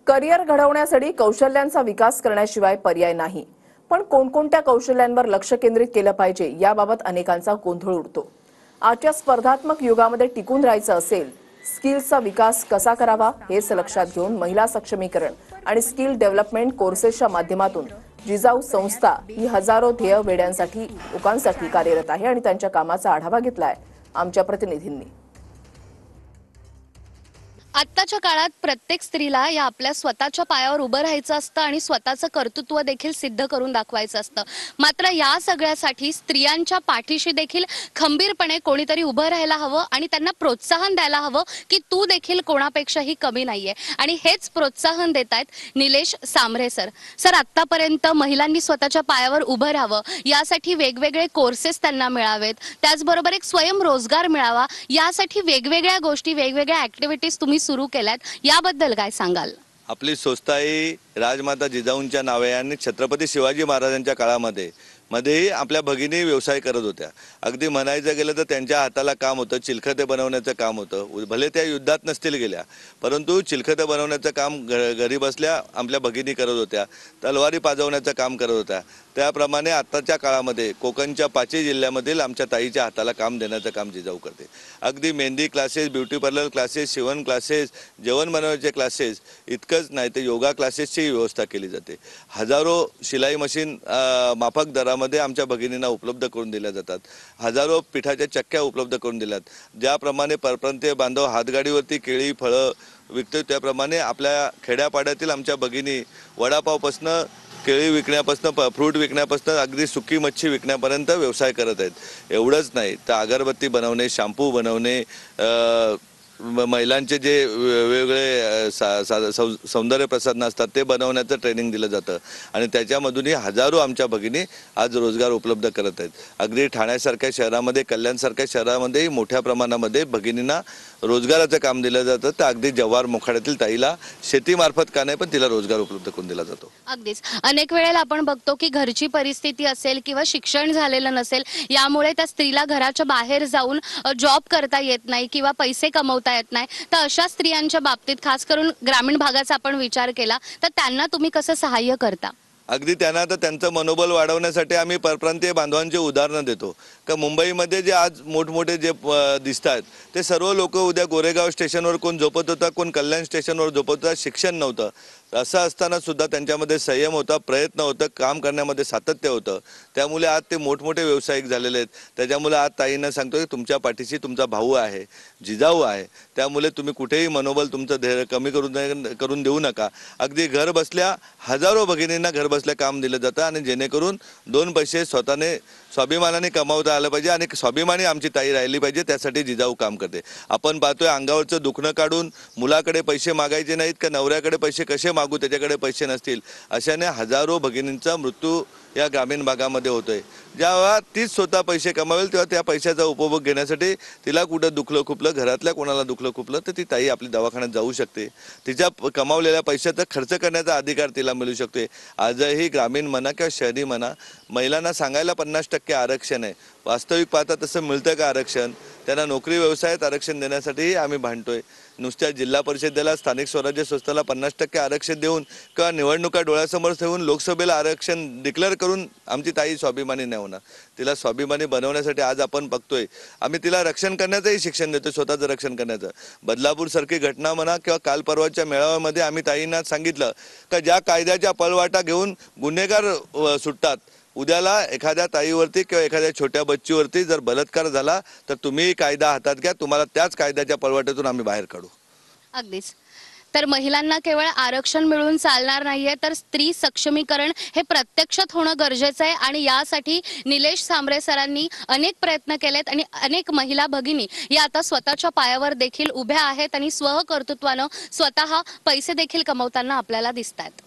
Career घडवण्यासाठी कौशल्यांचा विकास करण्याशिवाय पर्याय नाही। पण कोणकोणत्या कौशल्यांवर लक्ष केंद्रित केलं पाहिजे याबाबत अनेकांचा गोंधळ उडतो। आजच्या स्पर्धात्मक युगामध्ये टिकून राहायचं असेल, स्किल्सचा विकास कसा करावा हेच लक्षात घेऊन महिला सक्षमीकरण आणि स्किल डेव्हलपमेंट कोर्सेसच्या माध्यमातून जिजाऊ संस्था ही हजारो ध्येय वेड्यांसाठी लोकांसाठी कार्यरत आहे आणि त्यांच्या कामाचा आढावा घेतलाय आमच्या प्रतिनिधींनी। आत्ताच्या काळात प्रत्येक स्त्रीला या आपल्या स्वतःच्या पायावर उभं राहायचं असतं आणि स्वतःचं कर्तृत्व देखील सिद्ध करून दाखवायचं असतं। मात्र या सगळ्यासाठी स्त्रियांच्या पाठीशी देखील खंबीरपणे कोणीतरी उभं राहायला हवं आणि त्यांना प्रोत्साहन द्यायला हवं की तू देखील कोणापेक्षाही कमी नाहीये। आणि हेच प्रोत्साहन देतायत निलेश सांभरे सर आतापर्यंत महिलांनी स्वतःच्या पायावर उभं राहावं यासाठी वेगवेगळे कोर्सेस त्यांना मिळावेत, त्याचबरोबर एक स्वयंरोजगार मिळावा यासाठी वेगवेगळ्या गोष्टी वेगवेगळ्या ऍक्टिव्हिटीज तुम्ही सुरू केल्यात, याबद्दल काय सांगाल? आपली संस्था ही राजमाता जिजाऊंच्या नावे आणि छत्रपती शिवाजी महाराजांच्या काळामध्ये आपल्या भगिनी व्यवसाय करत होत्या। अगदी म्हणायचं गेलं तर त्यांच्या हाताला काम होतं, चिलखते बनवण्याचं काम होतं। भले त्या युद्धात नसतील गेल्या, परंतु चिलखते बनवण्याचं काम घरी बसल्या आपल्या भगिनी करत होत्या, तलवारी पाजवण्याचं काम करत होत्या। त्याप्रमाणे आताच्या काळामध्ये कोकणच्या 5 जिल्ह्यामधील आमच्या ताईच्या हाताला काम देण्याचं काम जिजाऊ करते। अगदी mehndi classes, beauty parlour classes, शिवण क्लासेस, जेवण बनवण्याचे क्लासेस, इतकंच नाही तर योगा क्लासेसची व्यवस्था केली जाते। हजारो शिलाई मशीन माफक दरामध्ये आमच्या भगिनींना उपलब्ध करून दिल्या जातात। हजारो पिठाच्या चक्क्या उपलब्ध करून दिल्यात। ज्याप्रमाणे परप्रांतीय बांधव हातगाडीवरती केळी फळं विकतो, त्याप्रमाणे आपल्या खेड्यापाड्यातील आमच्या भगिनी वडापावपासून केळी विकण्यापासून फ्रूट विकण्यापासून अगदी सुकी मच्छी विकण्यापर्यंत व्यवसाय करत आहेत। एवढंच नाही तर अगरबत्ती बनवणे, शॅम्पू बनवणे, महिलांचे जे वेगवेगळे सौंदर्य प्रसाधन असतात ते बनवण्याचं ट्रेनिंग दिलं जातं आणि त्याच्यामधूनही हजारो आमच्या भगिनी आज रोजगार उपलब्ध करत आहेत। अगदी ठाण्यासारख्या शहरामध्ये, कल्याणसारख्या शहरामध्येही मोठ्या प्रमाणामध्ये भगिनींना रोजगाराचं काम दिलं जातं। तर अगदी जव्हार मोखाड्यातील ताईला शेतीमार्फत का नाही पण तिला रोजगार उपलब्ध करून दिला जातो। अगदीच अनेक वेळेला आपण बघतो की घरची परिस्थिती असेल किंवा शिक्षण झालेलं नसेल, यामुळे त्या स्त्रीला घराच्या बाहेर जाऊन जॉब करता येत नाही किंवा पैसे कमवता येत नाही। तर अशा स्त्रियांच्या बाबतीत खास करून ग्रामीण भागाचा आपण विचार केला तर त्यांना तुम्ही कसं सहाय्य करता? अगदी त्यांना तर त्यांचं मनोबल वाढवण्यासाठी आम्ही परप्रांतीय बांधवांचे उदाहरणं देतो का मुंबईमध्ये जे आज मोठमोठे जे दिसत आहेत ते सर्व लोक उद्या गोरेगाव स्टेशनवर कोण झोपत होता, कोण कल्याण स्टेशनवर झोपत होता, शिक्षण नव्हतं। असं असताना सुद्धा त्यांच्यामध्ये संयम होता, प्रयत्न होतं, काम करण्यामध्ये सातत्य होतं। त्यामुळे आज ते मोठमोठे व्यावसायिक झालेले आहेत। त्याच्यामुळे आज ताईंना सांगतो की तुमच्या पाठीशी तुमचा भाऊ आहे, जिजाऊ आहे। त्यामुळे तुम्ही कुठेही मनोबल तुमचं धैर्य कमी करून देऊ नका। अगदी घर बसल्या हजारो भगिनींना घर बसल्या काम दिलं जातं आणि जेणेकरून 2 पैसे स्वतःने स्वाभिमानाने कमावता आलं पाहिजे आणि स्वाभिमानी आमची ताई राहिली पाहिजे, त्यासाठी जिजाऊ काम करते। आपण पाहतोय अंगावरचं दुखणं काढून मुलाकडे पैसे मागायचे नाहीत का नवऱ्याकडे पैसे कसे मागू त्याच्याकडे पैसे नसतील, अशाने हजारो भगिनींचा मृत्यू या ग्रामीण भागामध्ये होतोय। जेव्हा तीच स्वतः पैसे कमावेल तेव्हा त्या पैशाचा उपभोग घेण्यासाठी तिला कुठं दुखलं खुपलं, घरातल्या कोणाला दुखलं खुपलं तर ती ताई आपली दवाखान्यात जाऊ शकते। तिच्या कमावलेल्या पैशाचा खर्च करण्याचा अधिकार तिला मिळू शकते। आजही ग्रामीण म्हणा किंवा शहरी म्हणा महिलांना सांगायला 50% आरक्षण आहे, वास्तविक पाहता तसं मिळतं का आरक्षण? त्यांना नोकरी व्यवसायात आरक्षण देण्यासाठीही आम्ही भांडतोय। नुसत्या जिल्हा परिषदेला, स्थानिक स्वराज्य संस्थेला 50% आरक्षण देऊन किंवा निवडणुका डोळ्यासमोर ठेवून लोकसभेला आरक्षण डिक्लेअर करून आमची ताई स्वाभिमानी नाही होणार। तिला स्वाभिमानी बनवण्यासाठी आज आपण बघतोय आम्ही तिला रक्षण करण्याचंही शिक्षण देतो, स्वतःचं रक्षण करण्याचं। बदलापूर सारखी घटना म्हणा किंवा काल परवाच्या मेळाव्यामध्ये आम्ही ताईंना सांगितलं का ज्या कायद्याच्या पळवाटा घेऊन गुन्हेगार सुटतात, उद्याला एखाद्या ताईवरती किंवा एखाद्या छोट्या बच्चीवरती जर बलात्कार झाला तर तुम्ही कायदा हातात घ्या, तुम्हाला त्याच कायद्याच्या पळवाट्यातून आम्ही बाहेर काढू। अगदीच। तर महिलांना केवळ आरक्षण मिळून चालणार नाहीये तर स्त्री सक्षमीकरण हे प्रत्यक्षात होणं गरजेचं आहे आणि यासाठी निलेश सांभरे सरांनी अनेक प्रयत्न केलेत आणि अनेक महिला भगिनी या आता स्वतःच्या पायावर देखील उभ्या आहेत आणि स्वकर्तृत्वानं स्वतः पैसे देखील कमवताना आपल्याला दिसतात।